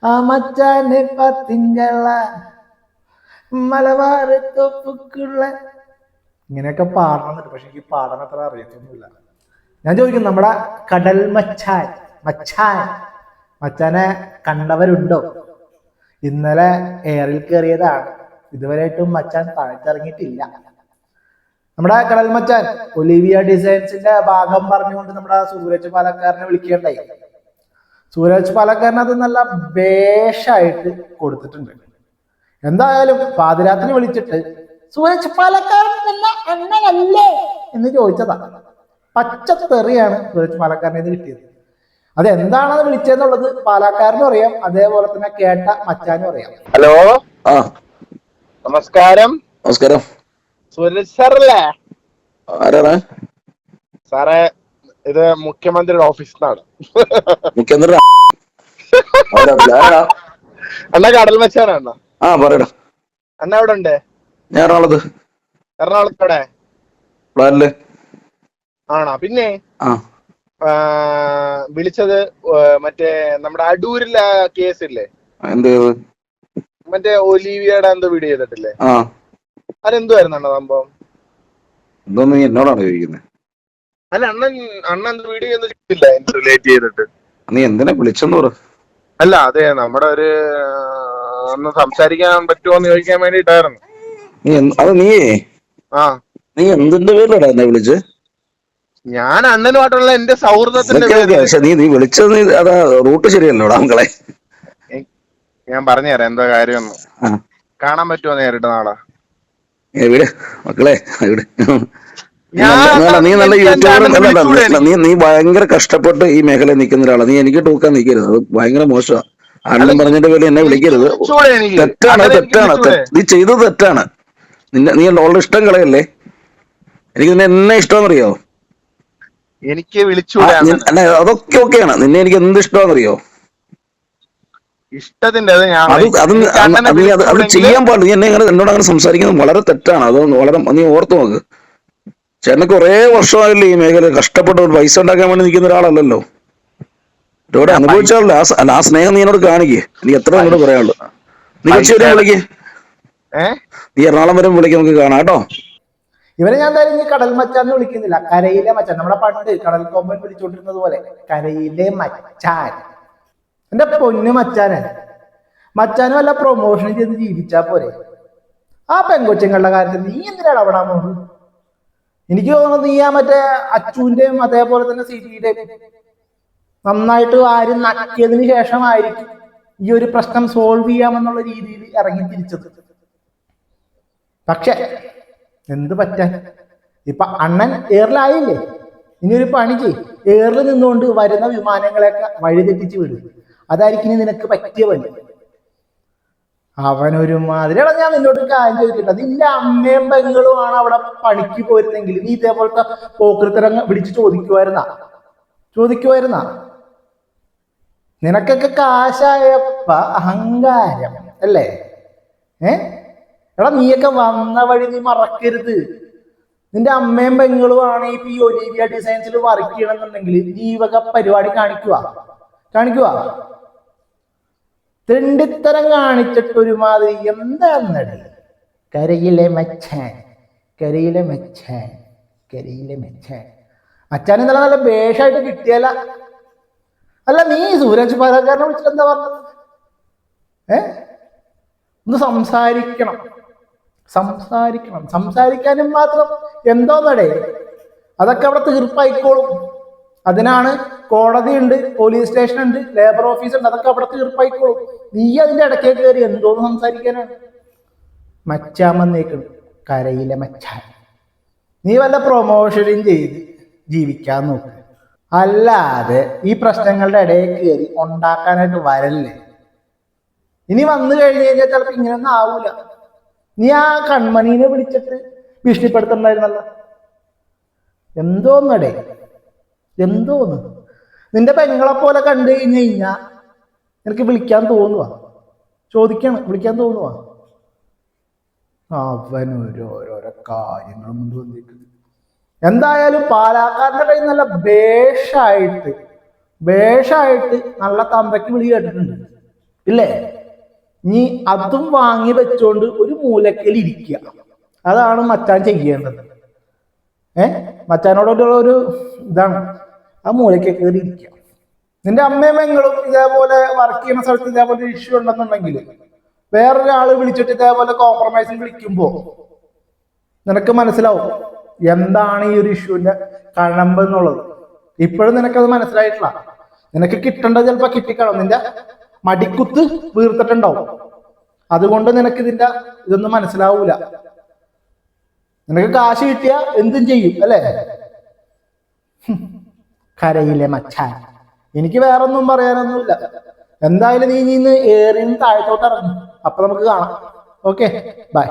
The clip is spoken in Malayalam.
ആ മച്ചാനെ പത്തിങ്കള മലബാർ തൊപ്പുക്കുള്ള ഇങ്ങനെയൊക്കെ പാടണമെന്നുണ്ട്. പക്ഷെ എനിക്ക് പാടാൻ അത്ര അറിയത്തൊന്നുമില്ല. ഞാൻ ചോദിക്കും, നമ്മുടെ കടൽ മച്ചാൻ മച്ചാനെ കണ്ടവരുണ്ടോ? ഇന്നലെ എയറിൽ കയറിയതാണ്, ഇതുവരെയായിട്ടും മച്ചാൻ താഴ്ത്തിറങ്ങിയിട്ടില്ല. നമ്മുടെ കടൽ മച്ചാൻ ഒലിവിയ ഡിസൈൻസിന്റെ ഭാഗം പറഞ്ഞുകൊണ്ട് നമ്മുടെ സൂരജ് പാലക്കാരനെ വിളിക്കേണ്ടായി. സൂരജ് പാലക്കാരൻ അത് നല്ല ബേഷായിട്ട് കൊടുത്തിട്ടുണ്ട്. എന്തായാലും പാതിരാത്രി വിളിച്ചിട്ട് സൂരജ് പാലക്കാരൻ അണ്ണനല്ലേ എന്ന് ചോദിച്ചതാ. പച്ചത്തെറിയാണ് സൂരജ് പാലക്കാരനെ കിട്ടിയത്. അത് എന്താണെന്ന് വിളിച്ചെന്നുള്ളത് പാലക്കാരനും അറിയാം, അതേപോലെ തന്നെ കേട്ട മച്ചാനും അറിയാം. ഹലോ, ആ നമസ്കാരം. നമസ്കാരം. സൂരജ് സാറല്ലേ? ആരാണ് സാറേ, ഇത് മുഖ്യമന്ത്രിയുടെ ഓഫീസിൽ നിന്നാണ്. മുഖ്യമന്ത്രി അണ്ണ കടൽ മച്ചാനാ അണ്ണ. ആ പറയടാ. അണ്ണ എവിടെ ഉണ്ട്? ഞാൻ എറണാകുളത്ത്. എറണാകുളത്തോടെ പ്ലാനില് ആണോ? പിന്നെ ആ വിളിച്ചത് മറ്റേ നമ്മുടെ അടൂരിലെ കേസ് ഇല്ലേ, എന്ത് മറ്റേ ഒലീവിയയുടെ എന്തോ വീഡിയോ ചെയ്തിട്ടില്ലേ? ആ അതെന്തുവായിരുന്നു അണ്ണ സംഭവം? എന്തോന്ന് നീ എന്നോടാണ് ചോദിക്കുന്നത്? അല്ല, അണ്ണൻ എന്ത് വീഡിയോ ഒന്നും ചെയ്തില്ല റിലേറ്റ് ചെയ്തിട്ട്? നീ എന്തിനാ വിളിച്ചെന്ന് പറ. അല്ല, അതെ, നമ്മുടെ ഒരു ഒന്ന് സംസാരിക്കാൻ പറ്റുമോന്ന് ചോദിക്കാൻ വേണ്ടിട്ടായിരുന്നു. നീ എന്തിന്റെ പേരിലടാ എന്നെ വിളിച്ച്? ഞാൻ അണ്ണനുമായിട്ടുള്ള എന്റെ സൗഹൃദത്തിന്റെ പക്ഷെ നീ വിളിച്ചത് അതാ റൂട്ട് ശരിയല്ലോടാ മക്കളെ. ഞാൻ പറഞ്ഞുതരാം എന്താ കാര്യമെന്ന്. കാണാൻ പറ്റുമോ നേരിട്ട് നാളെ? എവിടെ മക്കളെ എവിടെ? നീ നല്ല യൂട്യൂബറും അല്ല, നീ ഭയങ്കര കഷ്ടപ്പെട്ട് ഈ മേഖലയിൽ നിൽക്കുന്ന ഒരാളാണ്. നീ എനിക്ക് ടൂക്കാൻ നിൽക്കരുത്, അത് ഭയങ്കര മോശമാണ്. അണ്ണൻ പറഞ്ഞതിന്റെ പേര് എന്നെ വിളിക്കരുത്. തെറ്റാണ്. നീ ചെയ്തത് തെറ്റാണ്. നീ ഉള്ള ഇഷ്ടം കളയല്ലേ. എനിക്ക് നിന്നെ എന്നെ ഇഷ്ടമെന്നറിയോ? എനിക്ക് അല്ല, അതൊക്കെ ഓക്കെയാണ്. നിന്നെ എനിക്ക് എന്ത് ഇഷ്ടമാണെന്നറിയോ? ഇഷ്ടത്തിന്റെ അത് ചെയ്യാൻ പാടില്ല. നീ എന്നെ എന്നോട് അങ്ങനെ സംസാരിക്കുന്നത് വളരെ തെറ്റാണ്. അത് വളരെ നീ ഓർത്തു നോക്ക്. ചേട്ടന് കുറെ വർഷമായില്ലേ ഈ മേഖല, കഷ്ടപ്പെട്ട് പൈസ ഉണ്ടാക്കാൻ വേണ്ടി നിൽക്കുന്ന ഒരാളല്ലല്ലോ. ഇവിടെ അനുഭവിച്ചാലോ ആ സ്നേഹം നീ എന്നോട് കാണിക്കേ. നീ എത്ര എന്നോട് പറയാനുള്ളൂ. നീ കൊച്ചി വരെ വിളിക്കേ, നീ എറണാകുളം വരെ വിളിക്കാൻ നമുക്ക് കാണാം കേട്ടോ. ഇവരെ ഞാൻ എന്തായാലും കടൽ മച്ചാന്ന് വിളിക്കുന്നില്ല, കരയിലെ മച്ചാൻ. നമ്മുടെ പണ്ട് കടൽ കൊമ്പൻ വിളിച്ചോണ്ടിരുന്നത് പോലെ കരയിലെ മച്ചാൻ. എന്റെ പൊന്ന് മച്ചാനും വല്ല പ്രൊമോഷൻ ചെയ്ത് ജീവിച്ചാ പോരെ. ആ പെങ്കൊച്ചങ്ങളുടെ കാര്യത്തിൽ നീ എന്തിനാണ് അവിടെ പോകുന്നത്? എനിക്ക് തോന്നുന്നത് നീ ആ മറ്റേ അച്ചുവിന്റെയും അതേപോലെ തന്നെ സിബിയുടെയും നന്നായിട്ട് ആരും നക്കിയതിന് ശേഷമായിരിക്കും ഈ ഒരു പ്രശ്നം സോൾവ് ചെയ്യാമെന്നുള്ള രീതിയിൽ ഇറങ്ങി തിരിച്ചത്. പക്ഷെ എന്ത് പറ്റാൻ, ഇപ്പൊ അണ്ണൻ എയറിലായില്ലേ, ഇനി ഒരു പണി ചെയ്, എയറിൽ നിന്നുകൊണ്ട് വരുന്ന വിമാനങ്ങളെയൊക്കെ വഴിതെറ്റിച്ച് വിടും. അതായിരിക്കും നിനക്ക് പറ്റിയ പണി. അവനൊരു മാതിരിയാണ്. ഞാൻ നിന്നോട് കാര്യം ചോദിക്കട്ടെ, നിന്റെ അമ്മയും പെങ്ങളുമാണ് അവിടെ പണിക്ക് പോയിരുന്നെങ്കിൽ നീ ഇതേപോലത്തെ പോക്കൃത്തരങ്ങ് വിളിച്ച് ചോദിക്കുമായിരുന്ന? നിനക്കൊക്കെ കാശായപ്പ അഹങ്കാരം അല്ലേ? എടാ, നീയൊക്കെ വന്ന വഴി നീ മറക്കരുത്. നിന്റെ അമ്മയും പെങ്ങളുമാണ് ഇപ്പൊ ഈ ഒലീവിയ ഡിസൈൻസിൽ വർക്ക് ചെയ്യണമെന്നുണ്ടെങ്കിൽ നീ വക പരിപാടി കാണിക്കുക. തെണ്ടിത്തരം കാണിച്ചിട്ട് ഒരുമാതിരി എന്താന്നടി കരയിലെ മച്ചാൻ. മച്ചാൻ ഇന്നലെ നല്ല ബേഷായിട്ട് കിട്ടിയല്ല. അല്ല, നീ സൂരജ് പാലക്കാരനെ വിളിച്ചിട്ട് എന്താ പറഞ്ഞത്? ഒന്ന് സംസാരിക്കാനും മാത്രം എന്തോന്നടേ. അതൊക്കെ അവിടെ തീർപ്പായിക്കോളും. അതിനാണ് കോടതിയുണ്ട്, പോലീസ് സ്റ്റേഷൻ ഉണ്ട്, ലേബർ ഓഫീസ് ഉണ്ട്. അതൊക്കെ അവിടെ തീർപ്പായിക്കോളും. നീ അതിന്റെ ഇടയ്ക്ക് കയറി എന്തോന്ന് സംസാരിക്കാനാണ്? മച്ചാൻ വന്നേക്കണം, കരയിലെ മച്ചാൻ. നീ വല്ല പ്രൊമോഷനും ചെയ്ത് ജീവിക്കാൻ നോക്ക്, അല്ലാതെ ഈ പ്രശ്നങ്ങളുടെ ഇടയിൽ കയറി ഉണ്ടാക്കാനായിട്ട് വരല്ലേ. ഇനി വന്നു കഴിഞ്ഞു കഴിഞ്ഞാൽ ചിലപ്പോ ഇങ്ങനെയൊന്നും ആവൂല. നീ ആ കൺമണീനെ വിളിച്ചിട്ട് ഭീഷണിപ്പെടുത്തണ്ടായിരുന്നല്ലോ. എന്തോന്ന് നിന്റെ പെങ്ങളെ പോലെ കണ്ടു കഴിഞ്ഞാ എനിക്ക് വിളിക്കാൻ തോന്നുക, വിളിക്കാൻ തോന്നുക. അവനോരോരോ കാര്യങ്ങളും കൊണ്ടുവന്നിരിക്കുന്നു. എന്തായാലും പാലക്കാടിന്റെ കയ്യിൽ നല്ല ബേഷായിട്ട് നല്ല തന്തയ്ക്ക് വിളി കേട്ടിട്ടുണ്ട്. ഇല്ലേ? നീ അതും വാങ്ങി വെച്ചോണ്ട് ഒരു മൂലക്കൽ ഇരിക്കുക. അതാണ് മച്ചാൻ ചെയ്യേണ്ടത്. മച്ചാനോടുള്ള ഒരു ഇതാണ്, ആ മൂലയ്ക്ക് കയറി ഇരിക്കുക. നിന്റെ അമ്മയും പെങ്ങളും ഇതേപോലെ വർക്ക് ചെയ്യുന്ന സ്ഥലത്ത് ഇതേപോലെ ഇഷ്യൂ ഉണ്ടെന്നുണ്ടെങ്കിൽ വേറൊരാള് വിളിച്ചിട്ട് ഇതേപോലെ കോംപ്രമൈസിന് വിളിക്കുമ്പോ നിനക്ക് മനസ്സിലാവും എന്താണ് ഈ ഒരു ഇഷ്യൂവിന്റെ കഴമ്പ് എന്നുള്ളത്. ഇപ്പോഴും നിനക്കത് മനസ്സിലായിട്ടില്ല. നിനക്ക് കിട്ടേണ്ടത് ചിലപ്പോ കിട്ടിക്കണം, നിന്റെ മടിക്കുത്ത് വീർത്തിട്ടുണ്ടാവും. അതുകൊണ്ട് നിനക്ക് ഇതിന്റെ ഇതൊന്നും മനസ്സിലാവൂല. നിനക്ക് കാശ് കിട്ടിയ എന്തും ചെയ്യും അല്ലേ? കരയിലെ മച്ചാൻ. എനിക്ക് വേറെ ഒന്നും പറയാനൊന്നുമില്ല. എന്തായാലും നീ ഇന്ന് ഏറിയും താഴത്തോട്ട് ഇറങ്ങും. അപ്പൊ നമുക്ക് കാണാം. Okay, by.